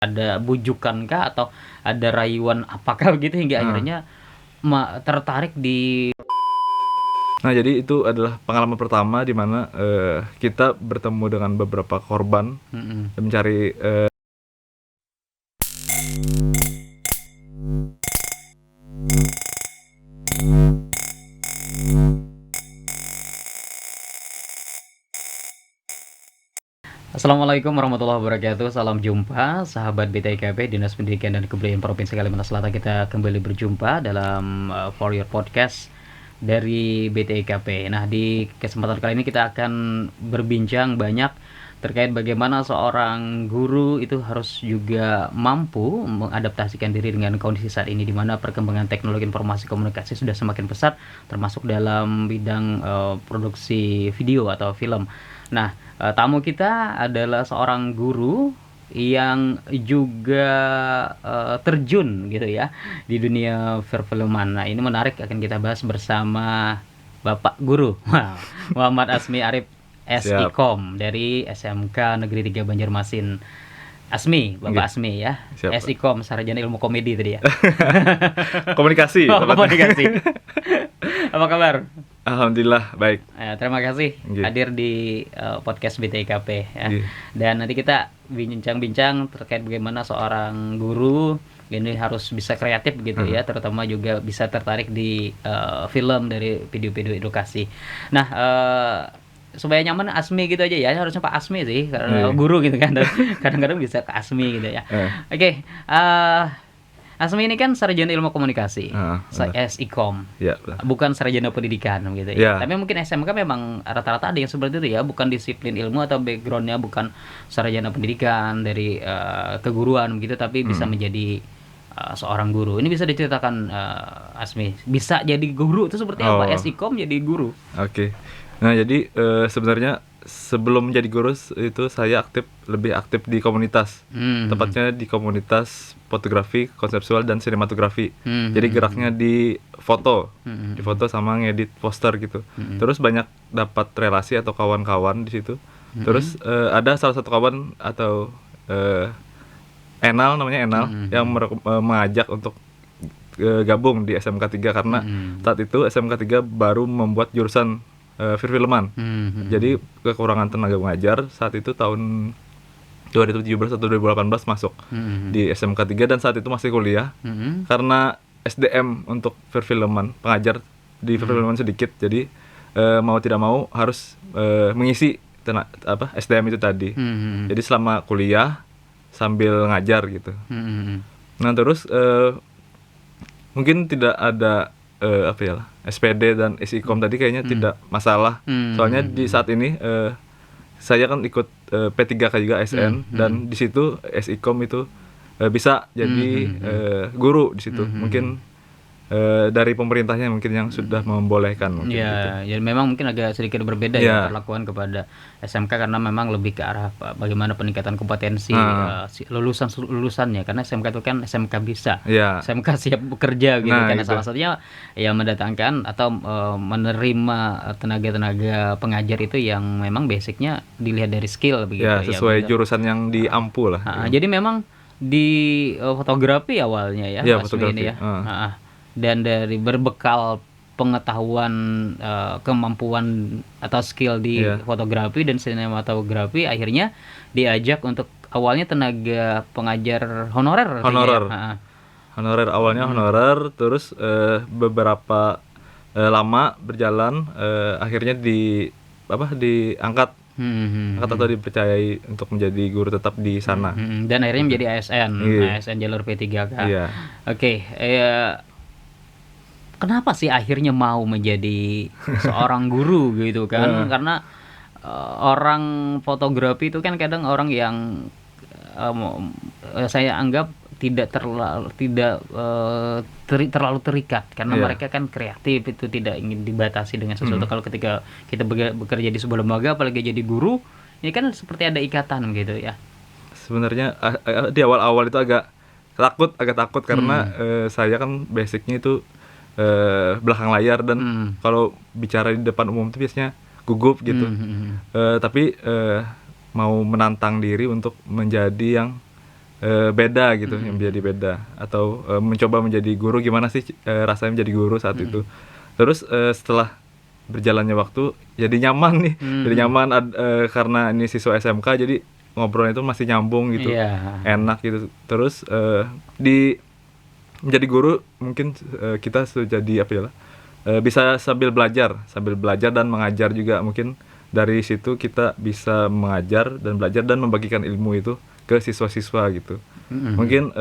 Ada bujukankah atau ada rayuan apakah begitu hingga akhirnya tertarik di Nah, jadi itu adalah pengalaman pertama di mana kita bertemu dengan beberapa korban dan mencari Assalamualaikum warahmatullahi wabarakatuh. Salam jumpa sahabat BTIKP Dinas Pendidikan dan Kebudayaan Provinsi Kalimantan Selatan. Kita kembali berjumpa dalam For Your Podcast dari BTIKP. Nah, di kesempatan kali ini kita akan berbincang banyak terkait bagaimana seorang guru itu harus juga mampu mengadaptasikan diri dengan kondisi saat ini, di mana perkembangan teknologi informasi komunikasi sudah semakin pesat, termasuk dalam bidang produksi video atau film. Nah, tamu kita adalah seorang guru yang juga terjun gitu ya di dunia perfilman. Nah, ini menarik, akan kita bahas bersama Bapak Guru Muhammad Asmi Arif SIKOM dari SMK Negeri 3 Banjarmasin. Asmi, Bapak Asmi ya. Siap. SIKOM, Sarjana Ilmu Komedi tadi ya. komunikasi. Komunikasi. Apa kabar? Alhamdulillah baik. Terima kasih hadir di podcast BTIKP ya. Dan nanti kita bincang-bincang terkait bagaimana seorang guru ini harus bisa kreatif gitu ya, terutama juga bisa tertarik di film dari video-video edukasi. Nah, supaya nyaman Asmi gitu aja ya, harusnya Pak Asmi sih karena guru gitu kan. Kadang-kadang bisa ke Asmi gitu ya. Oke. Asmi ini kan sarjana ilmu komunikasi, SIKOM, ya, bukan sarjana pendidikan gitu ya. Tapi mungkin SMK memang rata-rata ada yang seperti itu ya, bukan disiplin ilmu atau backgroundnya bukan sarjana pendidikan dari keguruan begitu, tapi bisa menjadi seorang guru. Ini bisa diceritakan Asmi, bisa jadi guru itu seperti apa? SIKOM jadi guru. Oke. Nah, jadi sebenarnya sebelum menjadi guru itu saya lebih aktif di komunitas, tepatnya di komunitas fotografi, konseptual dan sinematografi. Jadi geraknya di foto sama ngedit poster gitu. Terus banyak dapat relasi atau kawan-kawan di situ. Terus ada salah satu kawan atau Enal, namanya Enal, yang mengajak untuk gabung di SMK 3 karena saat itu SMK 3 baru membuat jurusan perfilman. Jadi kekurangan tenaga pengajar saat itu tahun 2017 atau 2018 masuk di SMK 3 dan saat itu masih kuliah. Karena SDM untuk perfilman, pengajar di perfilman sedikit. Jadi mau tidak mau harus mengisi SDM itu tadi. Jadi selama kuliah sambil ngajar gitu. Nah, terus mungkin tidak ada SPD dan SIKOM tadi kayaknya tidak masalah. Soalnya di saat ini saya kan ikut P3K juga ASN dan di situ SIKOM itu bisa jadi guru di situ. Mungkin dari pemerintahnya mungkin yang sudah membolehkan mungkin gitu. Ya memang mungkin agak sedikit berbeda ya perlakuan kepada SMK karena memang lebih ke arah bagaimana peningkatan kompetensi lulusannya, karena SMK itu kan SMK bisa, SMK siap bekerja gitu. Karena salah satunya ya mendatangkan atau menerima tenaga-tenaga pengajar itu yang memang basicnya dilihat dari skill begitu ya, sesuai jurusan yang diampu lah. Jadi memang di fotografi awalnya ya, fotografi ini ya. Dan dari berbekal pengetahuan, kemampuan atau skill di fotografi dan sinematografi, akhirnya diajak untuk awalnya tenaga pengajar honorer. Honorer awalnya honorer, terus beberapa lama berjalan, akhirnya diangkat atau dipercayai untuk menjadi guru tetap di sana. Dan akhirnya menjadi ASN jalur P3K. Oke. Kenapa sih akhirnya mau menjadi seorang guru gitu kan? Karena orang fotografi itu kan kadang orang yang saya anggap tidak terlalu terikat karena mereka kan kreatif, itu tidak ingin dibatasi dengan sesuatu. Kalau ketika kita bekerja di sebuah lembaga, apalagi jadi guru, ini kan seperti ada ikatan gitu ya. Sebenarnya di awal-awal itu agak takut karena saya kan basicnya itu belakang layar dan kalau bicara di depan umum itu biasanya gugup gitu. Tapi mau menantang diri untuk menjadi yang beda gitu, yang menjadi beda, atau mencoba menjadi guru, gimana sih rasanya menjadi guru saat itu. Terus setelah berjalannya waktu jadi nyaman nih, jadi nyaman karena ini siswa SMK, jadi ngobrolnya itu masih nyambung gitu, enak gitu. Terus di menjadi guru mungkin kita jadi apa ya, bisa sambil belajar dan mengajar juga. Mungkin dari situ kita bisa mengajar dan belajar dan membagikan ilmu itu ke siswa-siswa gitu. Mungkin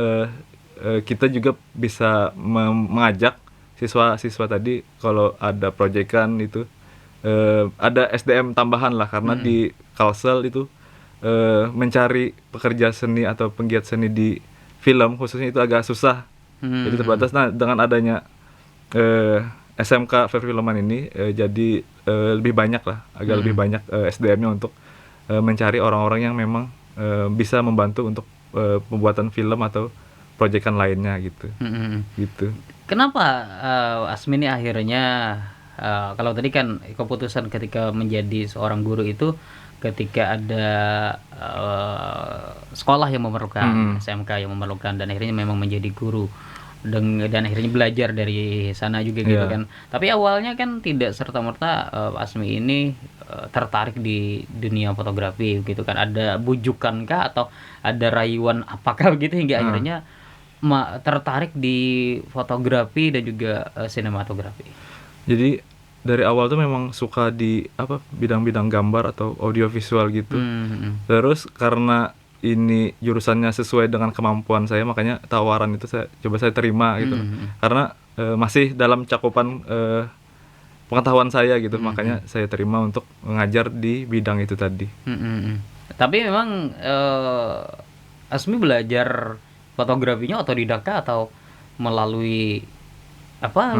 kita juga bisa mengajak siswa-siswa tadi kalau ada proyekan itu, ada SDM tambahan lah, karena di Kalsel itu mencari pekerja seni atau penggiat seni di film khususnya itu agak susah. Jadi terbatas. Nah, dengan adanya SMK Perfilman ini jadi lebih banyak lah, agak lebih banyak SDM-nya untuk mencari orang-orang yang memang bisa membantu untuk pembuatan film atau proyekan lainnya gitu. Gitu. Kenapa Asmi ini akhirnya kalau tadi kan keputusan ketika menjadi seorang guru itu ketika ada sekolah yang memerlukan, SMK yang memerlukan, dan akhirnya memang menjadi guru dan akhirnya belajar dari sana juga gitu kan. Tapi awalnya kan tidak serta-merta Asmi ini tertarik di dunia fotografi gitu kan. Ada bujukankah atau ada rayuan apakah gitu hingga akhirnya tertarik di fotografi dan juga sinematografi? Jadi dari awal tuh memang suka di bidang-bidang gambar atau audiovisual gitu. Terus karena ini jurusannya sesuai dengan kemampuan saya, makanya tawaran itu saya terima gitu. Karena masih dalam cakupan pengetahuan saya gitu, makanya saya terima untuk mengajar di bidang itu tadi. Tapi memang Asmi belajar fotografinya otodidak atau melalui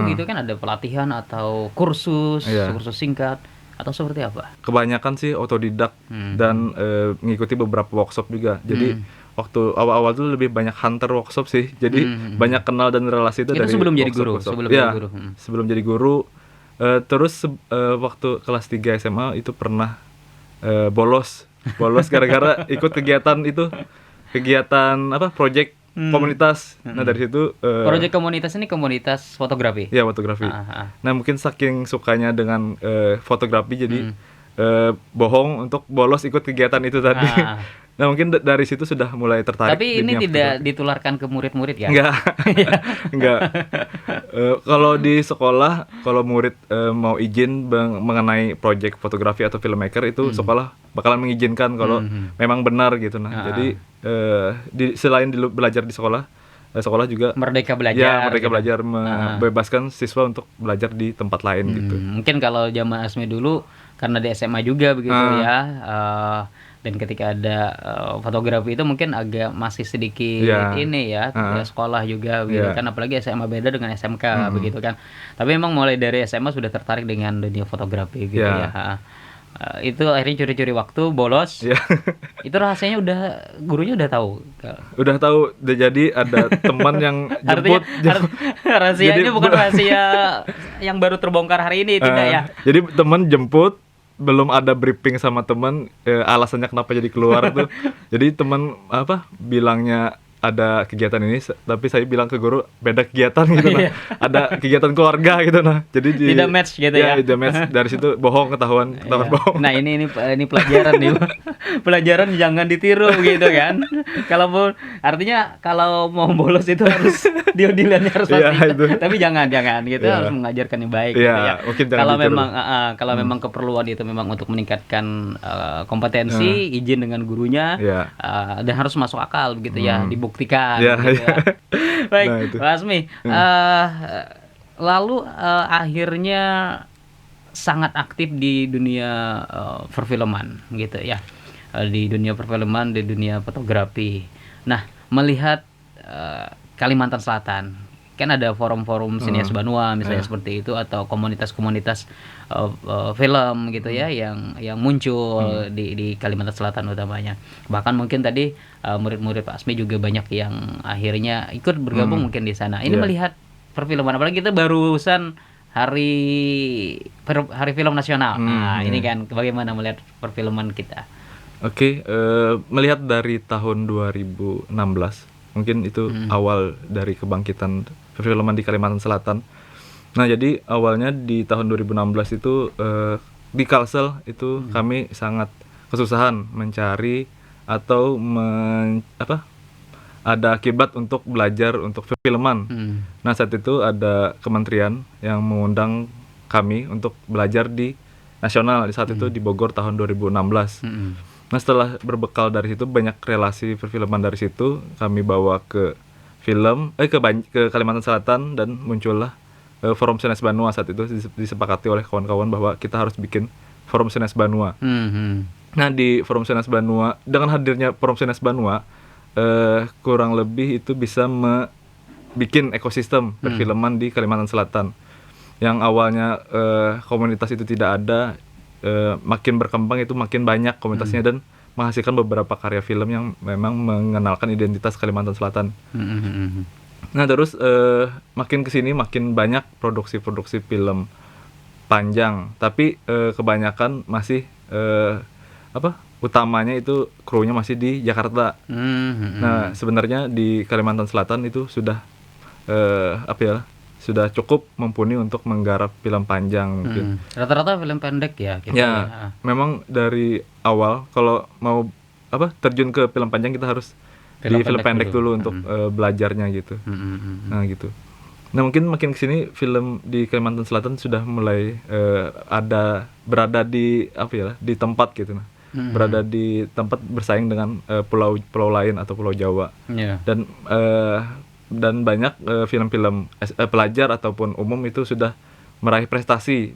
gitu kan, ada pelatihan atau kursus singkat atau seperti apa? Kebanyakan sih otodidak dan mengikuti beberapa workshop juga. Jadi waktu awal-awal tuh lebih banyak hunter workshop sih. Jadi banyak kenal dan relasi itu dari sebelum jadi guru. Sebelum jadi guru. Terus waktu kelas 3 SMA itu pernah bolos gara-gara ikut kegiatan project komunitas. Nah dari situ proyek komunitas ini komunitas fotografi. Ya, fotografi. Nah mungkin saking sukanya dengan fotografi jadi bohong untuk bolos ikut kegiatan itu tadi. Nah mungkin dari situ sudah mulai tertarik. Tapi ini tidak ditularkan ke murid-murid ya? Enggak. Kalau di sekolah, kalau murid mau izin mengenai proyek fotografi atau filmmaker itu sekolah bakalan mengizinkan kalau memang benar gitu. Nah jadi selain belajar di sekolah juga merdeka belajar. Ya, merdeka belajar, membebaskan siswa untuk belajar di tempat lain gitu. Mungkin kalau zaman Asmi dulu karena di SMA juga begitu ya. Dan ketika ada fotografi itu mungkin agak masih sedikit sekolah juga begitu kan, apalagi SMA beda dengan SMK begitu kan. Tapi memang mulai dari SMA sudah tertarik dengan dunia fotografi gitu ya. Itu akhirnya curi-curi waktu bolos. Itu rahasianya gurunya udah tahu. Udah tahu, jadi ada teman yang jemput. Rahasianya bukan rahasia yang baru terbongkar hari ini, tidak ya. Jadi teman jemput, belum ada briefing sama teman alasannya kenapa jadi keluar tuh. Jadi teman bilangnya ada kegiatan ini, tapi saya bilang ke guru beda kegiatan gitu nah. Ada kegiatan keluarga gitu nah. Jadi tidak match gitu ya. Tidak match. Dari situ ketahuan bohong. Nah, ini pelajaran nih. Pelajaran jangan ditiru gitu kan. Artinya kalau mau bolos itu harus diodilannya harus pasti. Tapi jangan gitu, harus mengajarkan yang baik gitu ya. Kalau memang keperluan itu memang untuk meningkatkan kompetensi, izin dengan gurunya dan harus masuk akal begitu ya. Buktikan gitu ya. Baik, Pak Asmi. Lalu akhirnya sangat aktif di dunia perfilman gitu ya. Di dunia perfilman, di dunia fotografi. Nah, melihat Kalimantan Selatan, kan ada forum-forum sinias Banua misalnya seperti itu, atau komunitas-komunitas film gitu ya yang muncul di Kalimantan Selatan utamanya. Bahkan mungkin tadi murid-murid Pak Asmi juga banyak yang akhirnya ikut bergabung mungkin di sana. Ini melihat perfilman, apalagi kita barusan hari film nasional. Ini kan bagaimana melihat perfilman kita? Oke, melihat dari tahun 2016, mungkin itu awal dari kebangkitan perfilman di Kalimantan Selatan. Nah, jadi awalnya di tahun 2016 itu di Kalsel itu kami sangat kesusahan mencari atau ada kiblat untuk belajar untuk perfilman. Nah, saat itu ada kementerian yang mengundang kami untuk belajar di nasional di saat itu di Bogor tahun 2016. Nah, setelah berbekal dari situ banyak relasi perfilman dari situ kami bawa ke ke Kalimantan Selatan dan muncullah Forum Sines Banua. Saat itu disepakati oleh kawan-kawan bahwa kita harus bikin Forum Sines Banua. Nah, di Forum Sines Banua dengan hadirnya Forum Sines Banua kurang lebih itu bisa bikin ekosistem perfilman di Kalimantan Selatan. Yang awalnya komunitas itu tidak ada, makin berkembang itu makin banyak komunitasnya dan menghasilkan beberapa karya film yang memang mengenalkan identitas Kalimantan Selatan. Nah, terus makin kesini makin banyak produksi-produksi film panjang, tapi kebanyakan masih utamanya itu krunya masih di Jakarta. Nah, sebenarnya di Kalimantan Selatan itu sudah sudah cukup mumpuni untuk menggarap film panjang mungkin. Rata-rata film pendek ya gitu ya. Memang dari awal kalau mau terjun ke film panjang kita harus di film pendek dulu untuk belajarnya gitu. Nah, gitu. Nah, mungkin makin kesini film di Kalimantan Selatan sudah mulai berada di di tempat gitu. Berada di tempat bersaing dengan pulau lain atau Pulau Jawa. Dan banyak film-film pelajar ataupun umum itu sudah meraih prestasi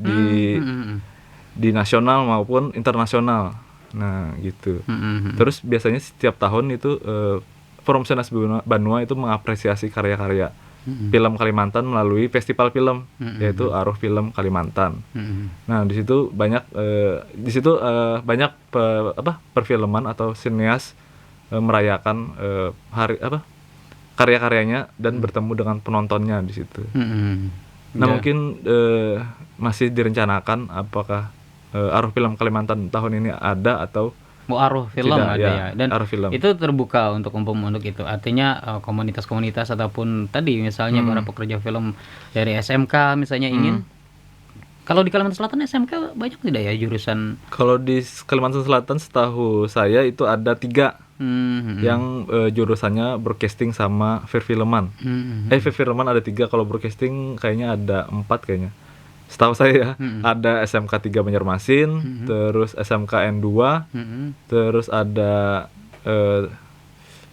di nasional maupun internasional. Nah, gitu. Terus biasanya setiap tahun itu Forum Sines Banua itu mengapresiasi karya-karya film Kalimantan melalui festival film yaitu Aruh Film Kalimantan. Nah, di situ banyak perfilman atau sineas merayakan karya-karyanya dan bertemu dengan penontonnya di situ. Nah, mungkin masih direncanakan apakah Aruh Film Kalimantan tahun ini ada atau Aruh Film tidak, ada ya. Dan film. Itu terbuka untuk umum untuk itu. Artinya komunitas-komunitas ataupun tadi misalnya para pekerja film dari SMK misalnya ingin. Kalau di Kalimantan Selatan SMK banyak tidak ya jurusan? Kalau di Kalimantan Selatan setahu saya itu ada 3 yang jurusannya broadcasting sama perfilman. Perfilman ada 3, kalau broadcasting kayaknya ada 4 kayaknya. Setahu saya ada SMK 3 Banjarmasin, terus SMK N2, terus ada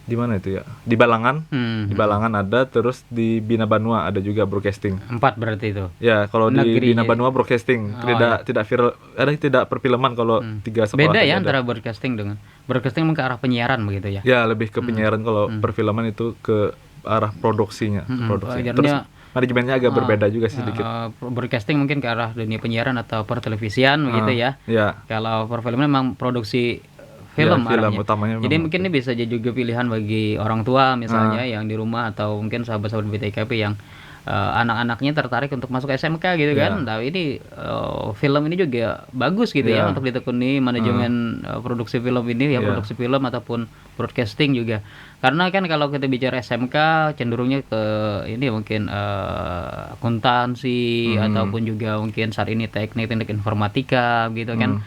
di mana itu ya? Di Balangan. Di Balangan ada, terus di Bina Banua ada juga broadcasting. 4 berarti itu. Ya, kalau di Bina Banua broadcasting, tidak perfilman kalau 3 sekolah. Beda ya antara broadcasting dengan broadcasting ke arah penyiaran begitu ya. Ya, lebih ke penyiaran. Kalau perfilman itu ke arah produksinya. Terus manajemennya agak berbeda juga sih sedikit. Broadcasting mungkin ke arah dunia penyiaran atau pertelevisian begitu ya. Kalau perfilman memang produksi film utamanya. Jadi mungkin ini bisa jadi juga pilihan bagi orang tua misalnya yang di rumah atau mungkin sahabat-sahabat BTKP yang anak-anaknya tertarik untuk masuk SMK gitu kan. Nah, ini film ini juga bagus gitu ya untuk ditekuni manajemen produksi film ini ya, produksi film ataupun broadcasting juga. Karena kan kalau kita bicara SMK cenderungnya ke ini mungkin akuntansi ataupun juga mungkin saat ini teknik informatika gitu kan.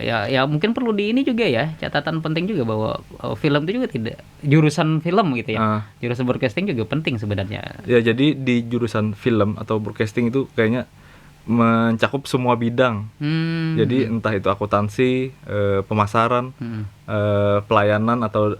Ya mungkin perlu di ini juga ya, catatan penting juga bahwa film itu juga tidak jurusan film gitu ya. Jurusan broadcasting juga penting sebenarnya. Ya, jadi di jurusan film atau broadcasting itu kayaknya mencakup semua bidang. Jadi entah itu akuntansi, pemasaran, pelayanan atau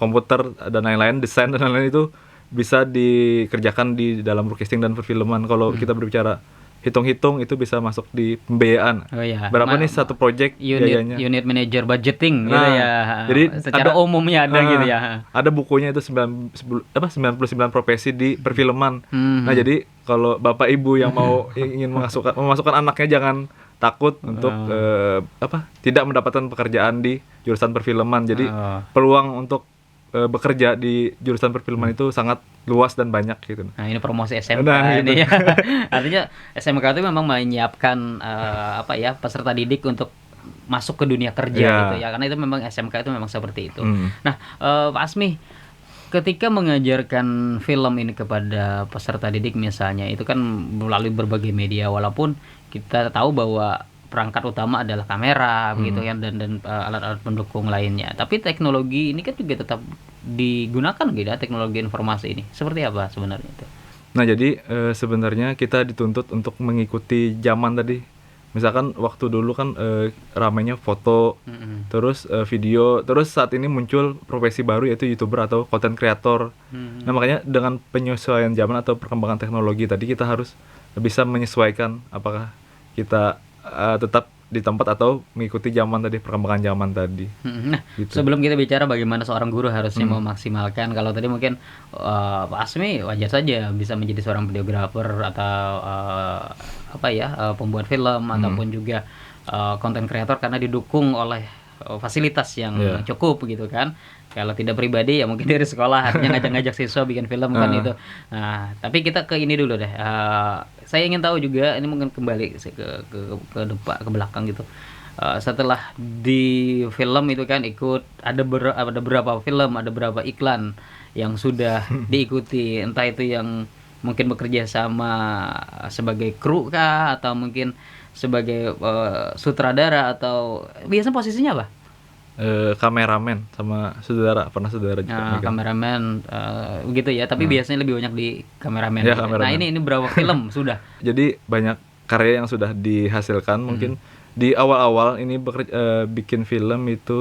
komputer dan lain-lain, desain dan lain-lain itu bisa dikerjakan di dalam broadcasting dan perfilman. Kalau kita berbicara hitung-hitung itu bisa masuk di pembiayaan. Berapa nih satu project biayanya? Unit manager budgeting gitu ya. Jadi secara umumnya ada gitu ya. Ada bukunya itu 99 profesi di perfilman. Nah, jadi kalau Bapak Ibu yang ingin memasukkan anaknya jangan takut untuk tidak mendapatkan pekerjaan di jurusan perfilman. Jadi peluang untuk bekerja di jurusan perfilman itu sangat luas dan banyak gitu. Nah, ini promosi SMK ini ya. Artinya SMK itu memang menyiapkan peserta didik untuk masuk ke dunia kerja gitu ya, karena itu memang SMK itu memang seperti itu. Nah, Pak Asmi, ketika mengajarkan film ini kepada peserta didik misalnya, itu kan melalui berbagai media, walaupun kita tahu bahwa perangkat utama adalah kamera begitu kan, dan alat-alat pendukung lainnya. Tapi teknologi ini kan juga tetap digunakan gitu ya, teknologi informasi ini. Seperti apa sebenarnya itu? Nah, jadi sebenarnya kita dituntut untuk mengikuti zaman tadi. Misalkan waktu dulu kan ramainya foto, terus video, terus saat ini muncul profesi baru yaitu YouTuber atau content creator. Nah, makanya dengan penyesuaian zaman atau perkembangan teknologi tadi, kita harus bisa menyesuaikan apakah kita tetap di tempat atau mengikuti zaman tadi, perkembangan zaman tadi. Nah, gitu. Sebelum kita bicara bagaimana seorang guru harusnya memaksimalkan, kalau tadi mungkin Pak Asmi wajar saja bisa menjadi seorang videografer atau pembuat film ataupun juga content creator karena didukung oleh fasilitas yang cukup gitu kan. Kalau tidak pribadi ya mungkin dari sekolah artinya ngajak-ngajak siswa bikin film kan itu. Nah, tapi kita ke ini dulu deh. Saya ingin tahu juga, ini mungkin kembali ke depan, ke belakang gitu. Setelah di film itu kan ikut ada berapa film, ada berapa iklan yang sudah diikuti, entah itu yang mungkin bekerja sama sebagai kru kah, atau mungkin sebagai sutradara, atau biasanya posisinya apa? Kameramen sama saudara juga. Kameramen begitu ya, tapi biasanya lebih banyak di kameramen. Ya, gitu. kameramen. Nah, ini berapa film sudah? Jadi banyak karya yang sudah dihasilkan. Mungkin di awal-awal ini bikin film itu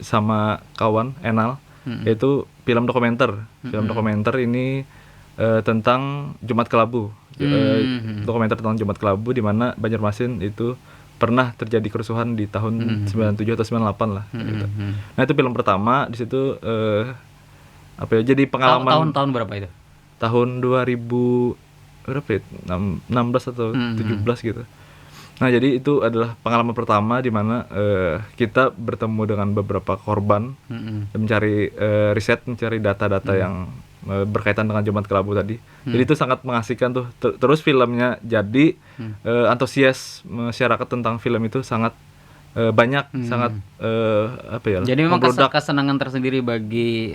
sama kawan Enal, yaitu film dokumenter. Film dokumenter ini tentang Jumat Kelabu. Dokumenter tentang Jumat Kelabu di mana Banjarmasin itu pernah terjadi kerusuhan di tahun 97 atau 98 lah. Gitu. Nah, itu film pertama. Di situ jadi pengalaman. Tahun berapa itu? Tahun 2000 berapa ya? 16 atau 17 gitu. Nah, jadi itu adalah pengalaman pertama di mana kita bertemu dengan beberapa korban dan mencari riset, mencari data-data yang berkaitan dengan Jumat Kelabu tadi. Jadi itu sangat mengasihkan tuh. Terus filmnya jadi antusias masyarakat tentang film itu sangat banyak, sangat Jadi memang kesenangan tersendiri bagi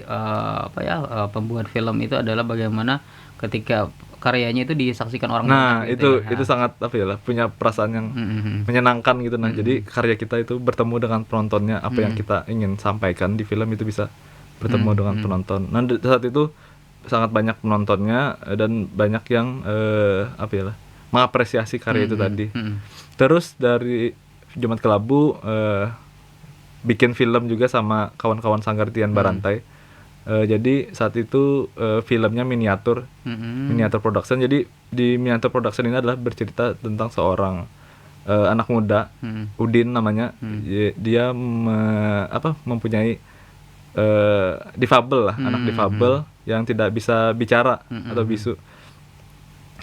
pembuat film itu adalah bagaimana ketika karyanya itu disaksikan orang banyak. Nah, itu sangat punya perasaan yang menyenangkan gitu. Nah, jadi karya kita itu bertemu dengan penontonnya, apa yang kita ingin sampaikan di film itu bisa bertemu dengan penonton. Nah, saat itu sangat banyak penontonnya dan banyak yang mengapresiasi karya itu tadi. Terus dari Jumat Kelabu bikin film juga sama kawan-kawan Sanggar Tian Barantai. Jadi saat itu filmnya miniatur production. Jadi di miniatur production ini adalah bercerita tentang seorang anak muda, Udin namanya. Dia mempunyai difabel lah, anak difabel yang tidak bisa bicara atau bisu.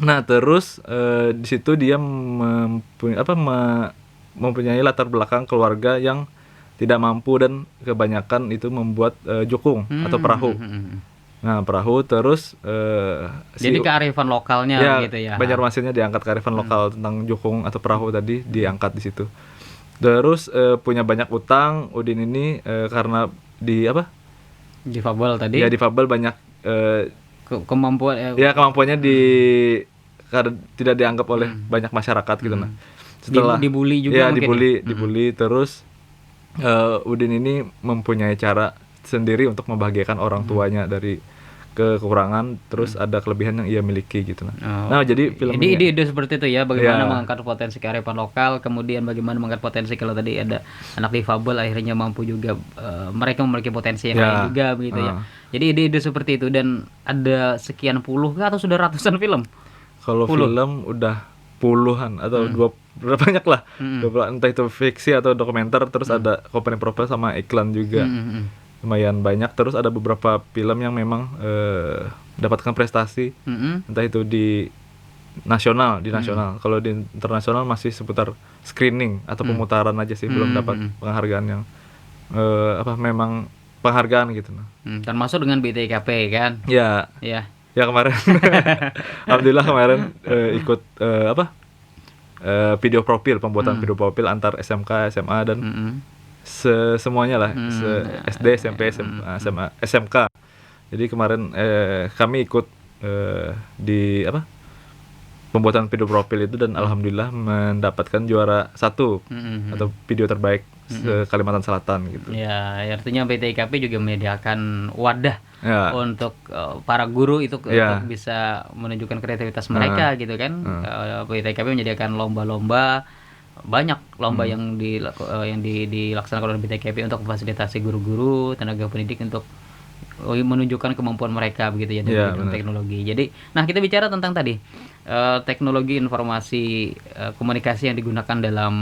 Nah, terus di situ dia mempunyai latar belakang keluarga yang tidak mampu dan kebanyakan itu membuat jukung atau perahu. Nah, perahu terus jadi kearifan lokalnya gitu ya. Banjarmasinnya diangkat kearifan lokal tentang jukung atau perahu tadi diangkat di situ. Terus punya banyak utang Udin ini karena difabel tadi. Ya, difabel banyak kemampuannya karena tidak dianggap oleh banyak masyarakat gitu. Nah, setelah dibully juga mungkin. Dibully terus Udin ini mempunyai cara sendiri untuk membahagiakan orang tuanya dari kekurangan, terus ada kelebihan yang ia miliki gitu. Nah, jadi film ini ide seperti itu ya, bagaimana mengangkat potensi kearifan lokal, kemudian bagaimana mengangkat potensi kalau tadi ada anak difabel akhirnya mampu juga mereka memiliki potensi yang lain juga begitu ya. Jadi ide seperti itu, dan ada sekian puluh atau sudah ratusan film? Kalau film udah puluhan atau berapa banyak lah. Entah itu fiksi atau dokumenter, terus ada company profile sama iklan juga. Lumayan banyak. Terus ada beberapa film yang memang dapatkan prestasi, entah itu di nasional. Kalau di internasional masih seputar screening atau pemutaran aja sih, belum dapat penghargaan yang memang penghargaan gitu. Termasuk dengan BTKP kan? Ya kemarin alhamdulillah kemarin ikut video profil, pembuatan video profil antar SMK, SMA dan semuanya lah, SD, SMP, SMA, SMK. Jadi kemarin kami ikut di pembuatan video profil itu dan alhamdulillah mendapatkan juara 1 atau video terbaik Kalimantan Selatan gitu. Ya, artinya PT IKP juga menyediakan wadah untuk para guru itu untuk bisa menunjukkan kreativitas mereka gitu kan. PT IKP menyediakan lomba-lomba, banyak lomba yang dilaksanakan oleh PT IKP untuk memfasilitasi guru-guru, tenaga pendidik untuk menunjukkan kemampuan mereka begitu ya dalam teknologi. Jadi, nah kita bicara tentang tadi teknologi informasi komunikasi yang digunakan dalam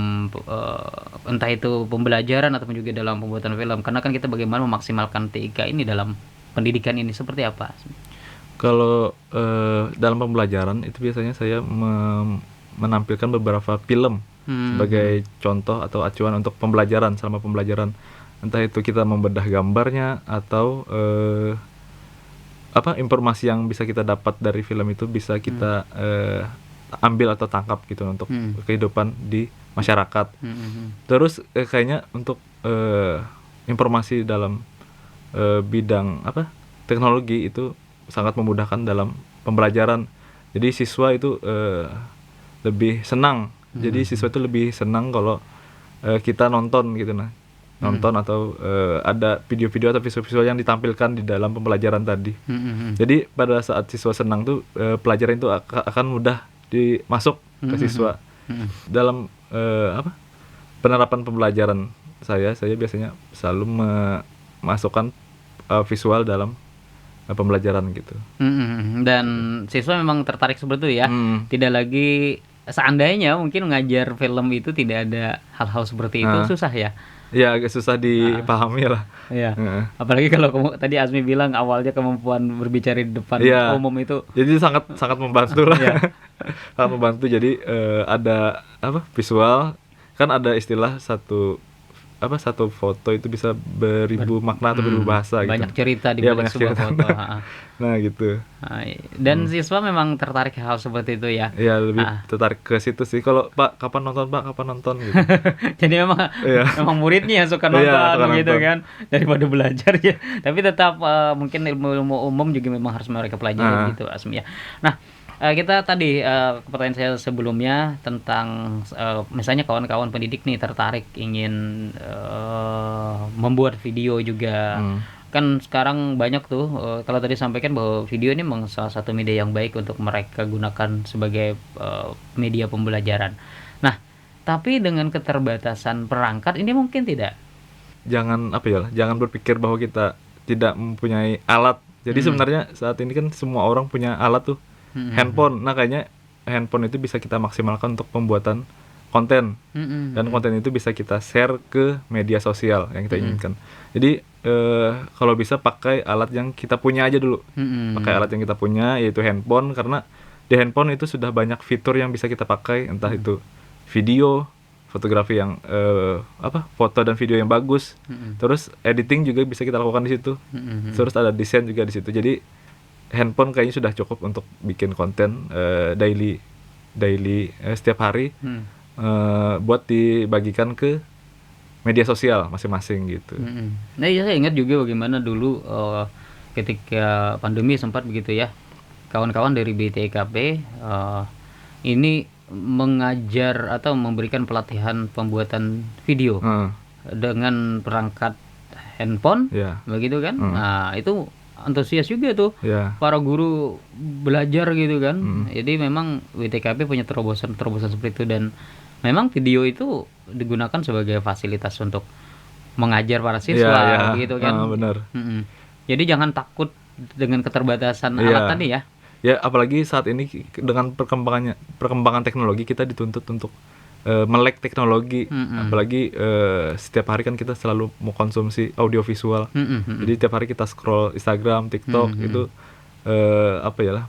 entah itu pembelajaran ataupun juga dalam pembuatan film. Karena kan kita bagaimana memaksimalkan TIK ini dalam pendidikan ini seperti apa? Kalau dalam pembelajaran itu biasanya saya menampilkan beberapa film sebagai contoh atau acuan untuk pembelajaran selama pembelajaran. Entah itu kita membedah gambarnya atau informasi yang bisa kita dapat dari film itu bisa kita ambil atau tangkap gitu untuk kehidupan di masyarakat. Terus kayaknya untuk informasi dalam bidang teknologi itu sangat memudahkan dalam pembelajaran. Jadi siswa itu lebih senang. Jadi siswa itu lebih senang kalau kita nonton gitu atau ada video-video atau visual-visual yang ditampilkan di dalam pembelajaran tadi. Jadi pada saat siswa senang tuh pelajaran itu akan mudah dimasuk ke siswa. Dalam penerapan pembelajaran saya biasanya selalu memasukkan visual dalam pembelajaran gitu. Dan siswa memang tertarik seperti itu ya. Tidak lagi seandainya mungkin mengajar film itu tidak ada hal-hal seperti itu susah ya. Ya agak susah dipahami lah. Iya. Apalagi kalau tadi Azmi bilang awalnya kemampuan berbicara di depan umum itu. Jadi sangat membantu lah. Sangat membantu. Jadi ada visual, kan ada istilah satu foto itu bisa beribu makna atau beribu bahasa gitu. Banyak cerita di balik sebuah foto. Nah gitu. Dan siswa memang tertarik hal seperti itu ya. Iya, lebih tertarik ke situ sih. Kalau Pak kapan nonton gitu. Jadi memang muridnya yang suka nonton gitu kan daripada belajar ya. Tapi tetap mungkin ilmu umum juga memang harus mereka pelajari gitu Asmi ya. Nah, kita tadi pertanyaan saya sebelumnya tentang misalnya kawan-kawan pendidik nih tertarik ingin membuat video juga. Kan sekarang banyak tuh kalau tadi sampaikan bahwa video ini memang salah satu media yang baik untuk mereka gunakan sebagai media pembelajaran. Nah, tapi dengan keterbatasan perangkat ini mungkin tidak. Jangan berpikir bahwa kita tidak mempunyai alat. Jadi sebenarnya saat ini kan semua orang punya alat tuh. Handphone. Nah kayaknya handphone itu bisa kita maksimalkan untuk pembuatan konten. Dan konten itu bisa kita share ke media sosial yang kita inginkan. Jadi kalau bisa pakai alat yang kita punya aja dulu. Pakai alat yang kita punya yaitu handphone, karena di handphone itu sudah banyak fitur yang bisa kita pakai, entah itu video, fotografi yang foto dan video yang bagus. Terus editing juga bisa kita lakukan di situ. Terus ada desain juga di situ. Jadi handphone kayaknya sudah cukup untuk bikin konten daily setiap hari buat dibagikan ke media sosial masing-masing gitu. Nah, saya ingat juga bagaimana dulu ketika pandemi sempat begitu ya, kawan-kawan dari BTIKP ini mengajar atau memberikan pelatihan pembuatan video dengan perangkat handphone, begitu kan? Nah, itu antusias juga tuh para guru belajar gitu kan. Jadi memang WTKP punya terobosan seperti itu, dan memang video itu digunakan sebagai fasilitas untuk mengajar para siswa gitu kan. Benar. Jadi jangan takut dengan keterbatasan alat tadi ya. Ya apalagi saat ini dengan perkembangan teknologi kita dituntut untuk melek teknologi. Apalagi setiap hari kan kita selalu mau konsumsi audiovisual. Jadi setiap hari kita scroll Instagram, TikTok itu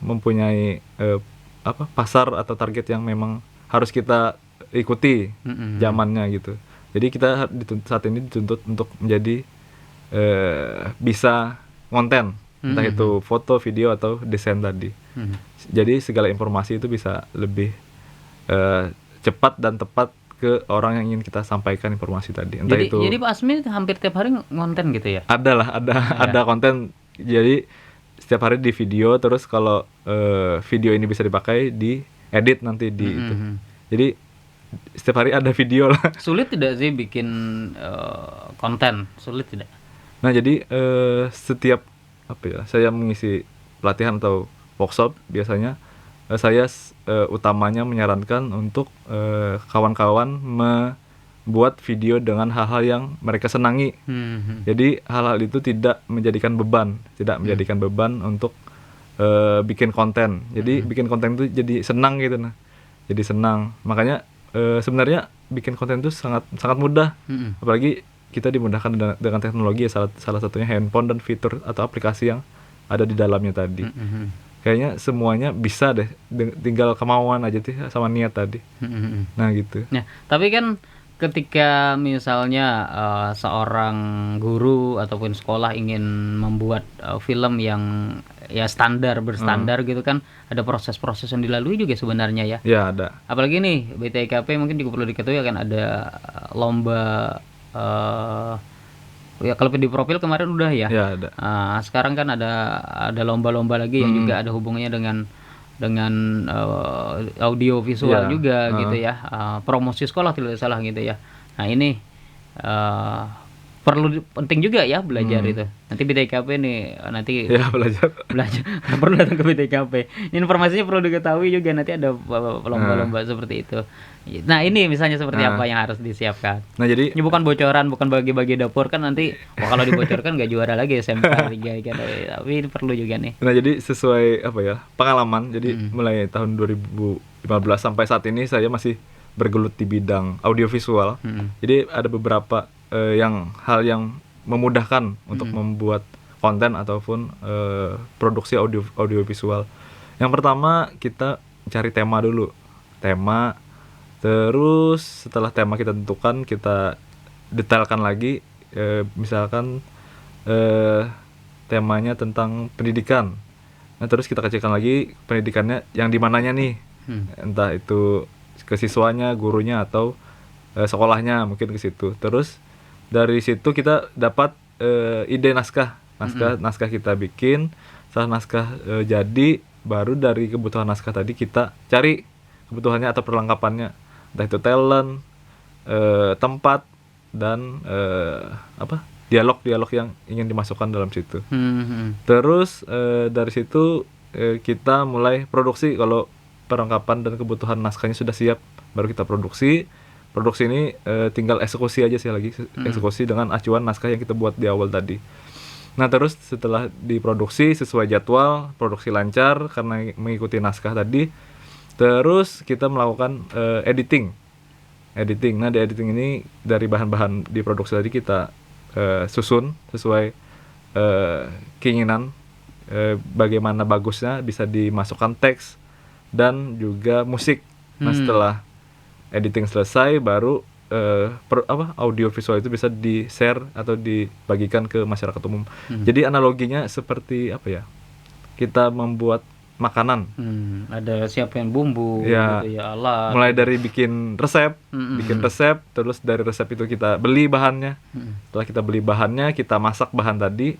mempunyai pasar atau target yang memang harus kita ikuti zamannya gitu. Jadi kita saat ini dituntut untuk menjadi bisa konten, entah itu foto, video atau desain tadi. Jadi segala informasi itu bisa lebih cepat dan tepat ke orang yang ingin kita sampaikan informasi tadi. Entah itu Jadi Pak Asmi hampir tiap hari ngonten gitu ya? ada konten. Jadi setiap hari di video, terus kalau video ini bisa dipakai di edit nanti di itu. Jadi setiap hari ada video lah. Sulit tidak sih bikin konten? Sulit tidak? Nah, jadi setiap saya mengisi pelatihan atau workshop, biasanya saya utamanya menyarankan untuk kawan-kawan membuat video dengan hal-hal yang mereka senangi. Jadi hal-hal itu tidak menjadikan beban untuk bikin konten. Jadi bikin konten itu jadi senang gitu, jadi senang. Makanya sebenarnya bikin konten itu sangat sangat mudah. Apalagi kita dimudahkan dengan teknologi ya, salah satunya handphone dan fitur atau aplikasi yang ada di dalamnya tadi. Kayaknya semuanya bisa deh, tinggal kemauan aja sih sama niat tadi. Nah gitu. Nah, tapi kan ketika misalnya seorang guru ataupun sekolah ingin membuat film yang ya berstandar gitu kan, ada proses-proses yang dilalui juga sebenarnya ya. Ya ada. Apalagi nih BTIKP mungkin juga perlu diketahui akan ada lomba ya kalau di profil kemarin udah ya. Ya ada. Sekarang kan ada lomba-lomba lagi yang juga ada hubungannya dengan audio visual juga gitu ya. Promosi sekolah tidak salah gitu ya. Nah, ini penting juga ya belajar itu. Nanti BTKP nih nanti ya belajar perlu datang ke BTKP. Informasinya perlu diketahui juga, nanti ada lomba-lomba seperti itu. Nah, ini misalnya seperti apa yang harus disiapkan. Nah, jadi ini bukan bocoran, bukan bagi-bagi dapur kan nanti kalau dibocorkan nggak juara lagi SMK 3 gitu. Tapi ini perlu juga nih. Nah, jadi sesuai pengalaman. Jadi mulai tahun 2015 sampai saat ini saya masih bergelut di bidang audiovisual. Jadi ada beberapa hal yang memudahkan untuk membuat konten ataupun produksi audiovisual. Yang pertama, kita cari tema dulu. Terus setelah tema kita tentukan, kita detailkan lagi. Misalkan temanya tentang pendidikan. Nah, terus kita kecilkan lagi pendidikannya yang di mananya nih. Entah itu ke siswanya, gurunya, atau sekolahnya, mungkin ke situ. Terus dari situ kita dapat ide naskah kita bikin. Setelah naskah jadi, baru dari kebutuhan naskah tadi kita cari kebutuhannya atau perlengkapannya, entah itu talent, tempat, dan dialog-dialog yang ingin dimasukkan dalam situ. Terus dari situ kita mulai produksi. Kalau perlengkapan dan kebutuhan naskahnya sudah siap, baru kita produksi. Produksi ini tinggal eksekusi aja sih lagi, eksekusi dengan acuan naskah yang kita buat di awal tadi. Nah, terus setelah diproduksi sesuai jadwal, produksi lancar karena mengikuti naskah tadi, terus kita melakukan editing. Nah, di editing ini dari bahan-bahan di produksi tadi kita susun sesuai keinginan, bagaimana bagusnya, bisa dimasukkan teks dan juga musik. Nah, setelah editing selesai, baru audio visual itu bisa di-share atau dibagikan ke masyarakat umum. Jadi analoginya seperti kita membuat makanan. Ada siapin bumbu, ya, gitu ya, alat. Mulai dari bikin resep, terus dari resep itu kita beli bahannya. Setelah kita beli bahannya, kita masak bahan tadi.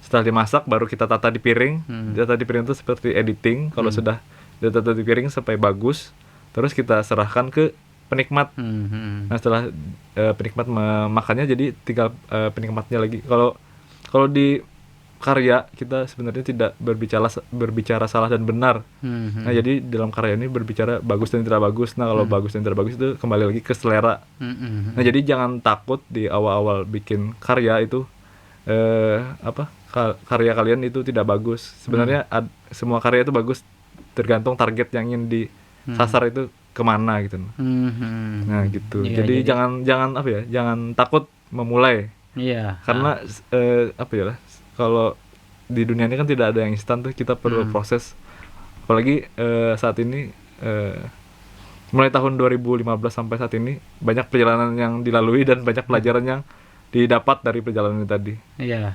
Setelah dimasak, baru kita tata di piring. Tata di piring itu seperti editing. Kalau sudah ditata di piring sampai bagus, terus kita serahkan ke penikmat. Nah, setelah penikmat memakannya, jadi tinggal penikmatnya lagi. Kalau di karya kita sebenarnya tidak berbicara salah dan benar. Nah, jadi dalam karya ini berbicara bagus dan tidak bagus. Nah, kalau bagus dan tidak bagus itu kembali lagi ke selera. Nah, jadi jangan takut di awal-awal bikin karya itu karya kalian itu tidak bagus. Sebenarnya semua karya itu bagus, tergantung target yang ingin disasar itu kemana gitu. Nah, gitu. Iya, jadi jangan takut memulai. Iya. Karena kalau di dunia ini kan tidak ada yang instan tuh, kita perlu proses. Apalagi saat ini mulai tahun 2015 sampai saat ini banyak perjalanan yang dilalui dan banyak pelajaran yang didapat dari perjalanan ini tadi. Iya.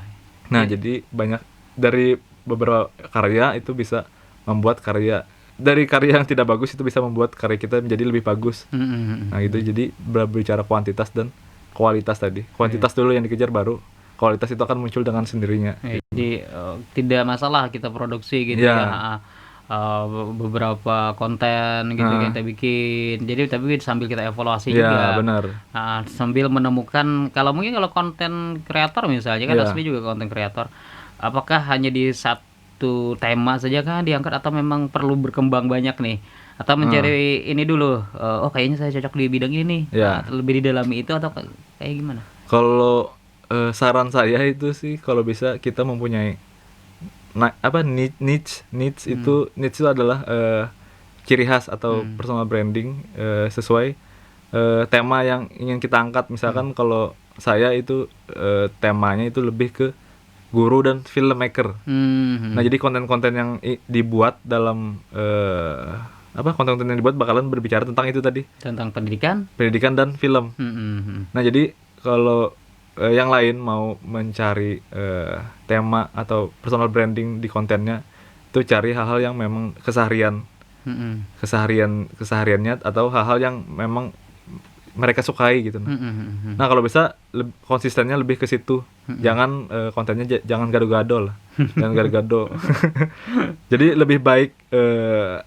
Nah, jadi banyak dari beberapa karya itu bisa membuat karya dari karya yang tidak bagus itu bisa membuat karya kita menjadi lebih bagus. Nah gitu, jadi berbicara kuantitas dan kualitas tadi. Kuantitas dulu yang dikejar, baru kualitas itu akan muncul dengan sendirinya. Jadi tidak masalah kita produksi gitu ya. Beberapa konten gitu yang kita bikin. Jadi tapi sambil kita evaluasi juga. Benar. Sambil menemukan kalau konten kreator misalnya kan Asmi juga konten kreator. Apakah hanya di satu tema saja kan diangkat atau memang perlu berkembang banyak nih? Atau mencari ini dulu, kayaknya saya cocok di bidang ini nih. Lebih didalami itu atau kayak gimana? Kalau saran saya itu sih kalau bisa kita mempunyai niche itu adalah ciri khas atau personal branding sesuai tema yang ingin kita angkat. Misalkan kalau saya itu temanya itu lebih ke guru dan filmmaker. Nah jadi konten-konten yang dibuat dalam konten-konten yang dibuat bakalan berbicara tentang itu tadi, tentang pendidikan dan film. Nah jadi kalau yang lain mau mencari tema atau personal branding di kontennya, itu cari hal-hal yang memang kesehariannya atau hal-hal yang memang mereka sukai gitu. Nah kalau bisa konsistennya lebih ke situ. Jangan kontennya jangan gado-gado lah. Jangan gado-gado. Jadi lebih baik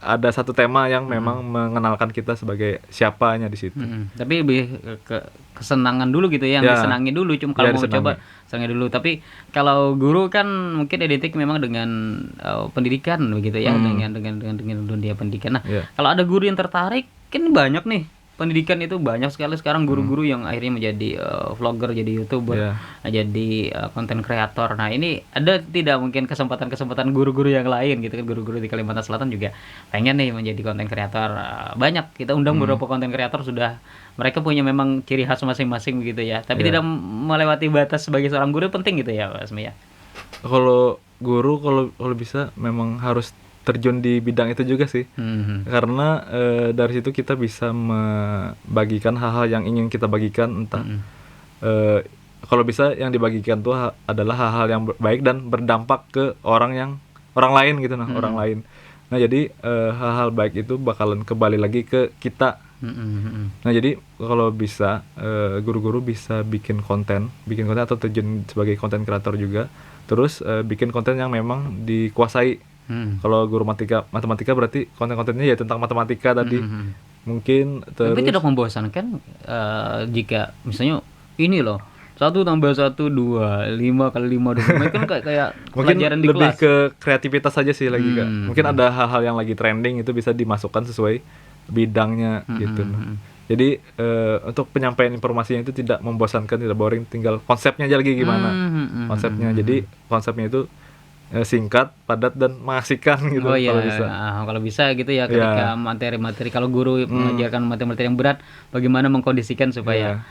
ada satu tema yang memang mengenalkan kita sebagai siapanya di situ. Tapi lebih ke kesenangan dulu gitu ya, yang disenangi dulu. Cuma kalau mau coba senangi dulu. Tapi kalau guru kan mungkin identik memang dengan pendidikan begitu ya, dengan dunia pendidikan. Nah, kalau ada guru yang tertarik, kan banyak nih. Pendidikan itu banyak sekali sekarang guru-guru yang akhirnya menjadi vlogger, jadi YouTuber, jadi konten kreator. Nah, ini ada tidak mungkin kesempatan guru-guru yang lain gitu kan, guru-guru di Kalimantan Selatan juga pengen nih menjadi konten kreator. Banyak kita undang beberapa konten kreator, sudah mereka punya memang ciri khas masing-masing gitu ya. Tapi tidak melewati batas sebagai seorang guru penting gitu ya, Pak Asmi ya. Kalau guru kalau bisa memang harus terjun di bidang itu juga sih. Karena dari situ kita bisa membagikan hal-hal yang ingin kita bagikan, entah kalau bisa yang dibagikan tuh adalah hal-hal yang baik dan berdampak ke orang lain gitu, orang lain. Nah jadi hal-hal baik itu bakalan kembali lagi ke kita. Nah jadi kalau bisa guru-guru bisa bikin konten atau terjun sebagai konten kreator juga, terus bikin konten yang memang dikuasai. Kalau guru matematika berarti konten-kontennya ya tentang matematika tadi. Mungkin terus. Tapi tidak membosankan jika misalnya ini loh, 1 + 1 2, 5 × 5 20. Kan kayak pelajaran di kelas. Lebih ke kreativitas saja sih lagi Kak. Mungkin ada hal-hal yang lagi trending itu bisa dimasukkan sesuai bidangnya gitu. Jadi untuk penyampaian informasinya itu tidak membosankan, tidak boring, tinggal konsepnya aja lagi gimana. Konsepnya. Jadi konsepnya itu singkat, padat, dan mengasihkan gitu. Kalau bisa. Kalau bisa gitu ya, ketika materi-materi, kalau guru mengajarkan materi-materi yang berat, bagaimana mengkondisikan supaya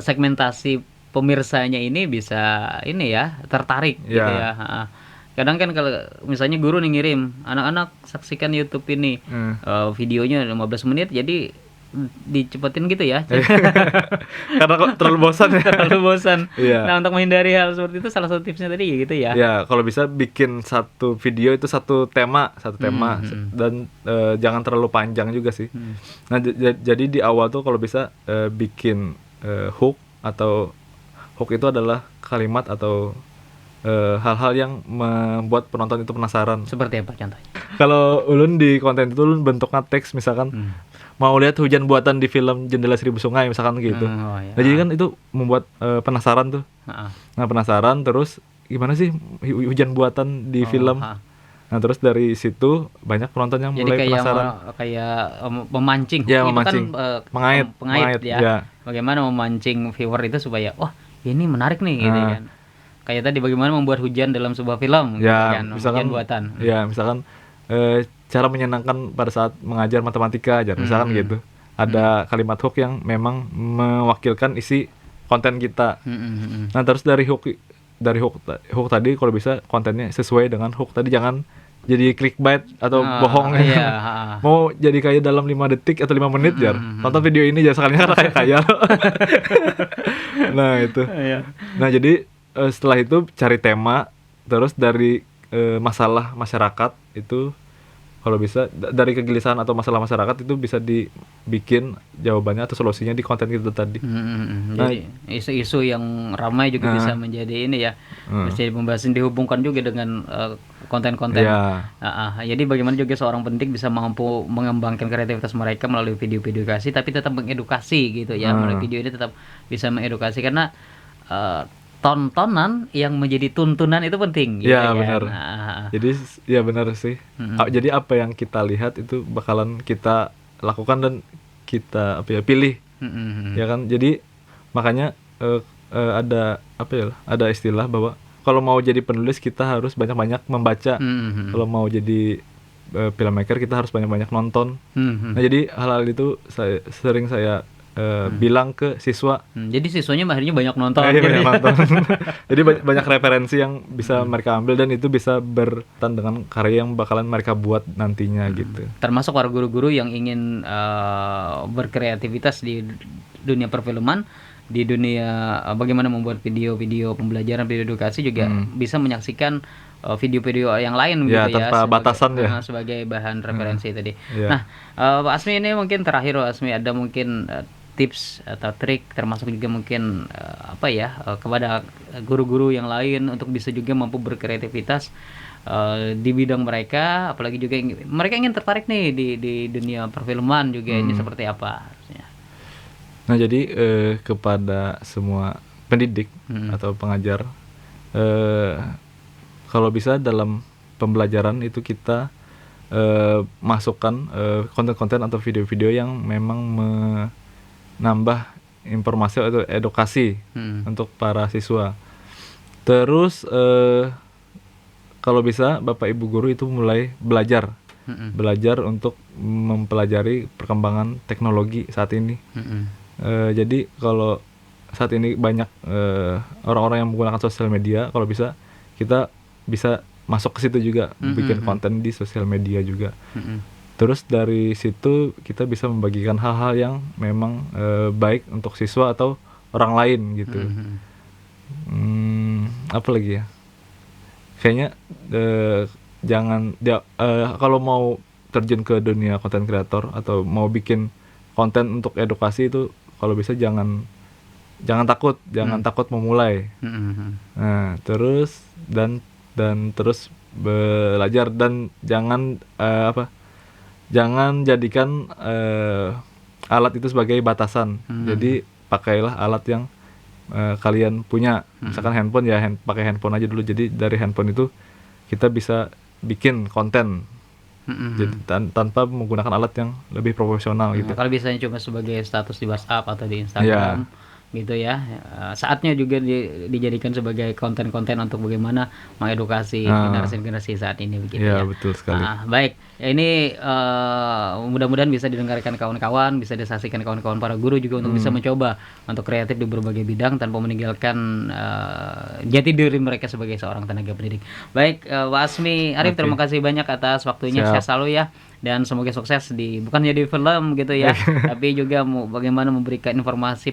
segmentasi pemirsanya ini bisa tertarik gitu ya. Kadang kan kalau misalnya guru nih ngirim, anak-anak saksikan YouTube ini, videonya 15 menit, jadi dicepetin gitu ya. Karena kok terlalu bosan ya. Terlalu bosan. Nah, untuk menghindari hal seperti itu, salah satu tipsnya tadi gitu ya. Ya, kalau bisa bikin satu video itu satu tema dan jangan terlalu panjang juga sih. Nah, jadi di awal tuh kalau bisa bikin hook itu adalah kalimat atau hal-hal yang membuat penonton itu penasaran. Seperti apa contohnya? Kalau ulun di konten itu ulun bentuknya teks, misalkan mau lihat hujan buatan di film Jendela Seribu Sungai misalkan gitu. Nah, jadi kan itu membuat penasaran tuh. Nah, penasaran, terus gimana sih hujan buatan di film. Nah, terus dari situ banyak penonton yang mulai penasaran. Kayak memancing. Ya, memancing. Kan, pengait ya. Bagaimana memancing viewer itu supaya ini menarik nih gitu kan. Kayak tadi bagaimana membuat hujan dalam sebuah film gitu kan, misalkan, hujan buatan. Ya, misalkan cara menyenangkan pada saat mengajar matematika aja, misalkan gitu. Ada kalimat hook yang memang mewakilkan isi konten kita. Nah, terus dari hook tadi kalau bisa kontennya sesuai dengan hook tadi, jangan jadi clickbait atau bohong. Mau jadi kayak dalam 5 detik atau 5 menit jar. Nonton video ini jar, sekalinya kayak khayal. Nah, itu. Nah, jadi setelah itu cari tema, terus dari masalah masyarakat itu kalau bisa dari kegelisahan atau masalah masyarakat itu bisa dibikin jawabannya atau solusinya di konten kita tadi. Nah, Jadi isu-isu yang ramai juga bisa menjadi ini ya, bisa pembahasan dihubungkan juga dengan konten-konten. Jadi bagaimana juga seorang pendidik bisa mampu mengembangkan kreativitas mereka melalui video-video edukasi, tapi tetap mengedukasi gitu ya. Melalui video ini tetap bisa mengedukasi karena tontonan yang menjadi tuntunan itu penting gitu ya kan. benar. Jadi ya benar sih. Jadi apa yang kita lihat itu bakalan kita lakukan dan kita pilih. Ya kan. Jadi makanya ada ada istilah bahwa kalau mau jadi penulis kita harus banyak-banyak membaca. Kalau mau jadi filmmaker kita harus banyak-banyak nonton. Nah, jadi hal-hal itu sering saya bilang ke siswa. Jadi siswanya akhirnya banyak nonton. Banyak nonton. Jadi banyak referensi yang bisa mereka ambil dan itu bisa berkaitan dengan karya yang bakalan mereka buat nantinya gitu. Termasuk para guru-guru yang ingin berkreativitas di dunia perfilman, di dunia bagaimana membuat video-video pembelajaran, video edukasi juga bisa menyaksikan video-video yang lain gitu ya, tanpa batasan ya, sebagai bahan referensi tadi. Nah, Pak Asmi ini mungkin terakhir, Pak Asmi ada mungkin tips atau trik termasuk juga mungkin kepada guru-guru yang lain untuk bisa juga mampu berkreativitas di bidang mereka, apalagi juga mereka ingin tertarik nih di dunia perfilman juga, ini seperti apa harusnya? Nah, jadi kepada semua pendidik atau pengajar, kalau bisa dalam pembelajaran itu kita masukkan konten-konten atau video-video yang memang menambah informasi atau edukasi untuk para siswa. Terus kalau bisa Bapak Ibu guru itu mulai belajar untuk mempelajari perkembangan teknologi saat ini. Jadi kalau saat ini banyak orang-orang yang menggunakan sosial media, kalau bisa kita bisa masuk ke situ juga, bikin konten di sosial media juga. Terus dari situ kita bisa membagikan hal-hal yang memang baik untuk siswa atau orang lain gitu. Apa lagi ya? Kayaknya kalau mau terjun ke dunia konten kreator atau mau bikin konten untuk edukasi itu, kalau bisa jangan takut memulai. Nah, terus dan terus belajar dan jangan jadikan alat itu sebagai batasan. Jadi pakailah alat yang kalian punya. Misalkan handphone ya, pakai handphone aja dulu. Jadi dari handphone itu kita bisa bikin konten. Jadi tanpa menggunakan alat yang lebih profesional gitu. Kalau biasanya cuma sebagai status di WhatsApp atau di Instagram gitu ya, saatnya juga dijadikan sebagai konten-konten untuk bagaimana mengedukasi generasi saat ini begitu ya. Betul sekali. Baik, ini mudah-mudahan bisa didengarkan kawan-kawan, bisa disaksikan kawan-kawan para guru juga untuk bisa mencoba untuk kreatif di berbagai bidang tanpa meninggalkan jati diri mereka sebagai seorang tenaga pendidik. Baik, Pak Asmi Arif, terima kasih banyak atas waktunya. Sehat selalu ya, dan semoga sukses bukan jadi film gitu ya, tapi juga bagaimana memberikan informasi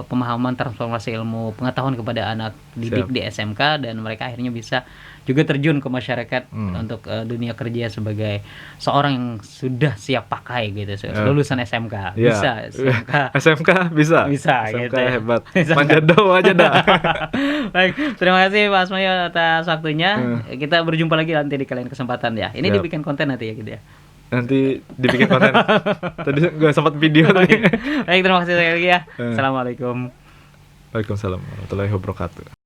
pemahaman, transformasi ilmu pengetahuan kepada anak didik di SMK, dan mereka akhirnya bisa juga terjun ke masyarakat untuk dunia kerja sebagai seorang yang sudah siap pakai gitu, lulusan SMK. Bisa SMK bisa SMK gitu ya. Hebat. Manjado aja dah. Baik, terima kasih Pak Asmi atas waktunya. Kita berjumpa lagi nanti di kalian kesempatan ya. Ini dibikin konten nanti ya gitu ya. Nanti dibikin konten. Tadi gue sempat video tadi. Baik, terima kasih sekali lagi ya. Assalamualaikum. Waalaikumsalam warahmatullahi wabarakatuh.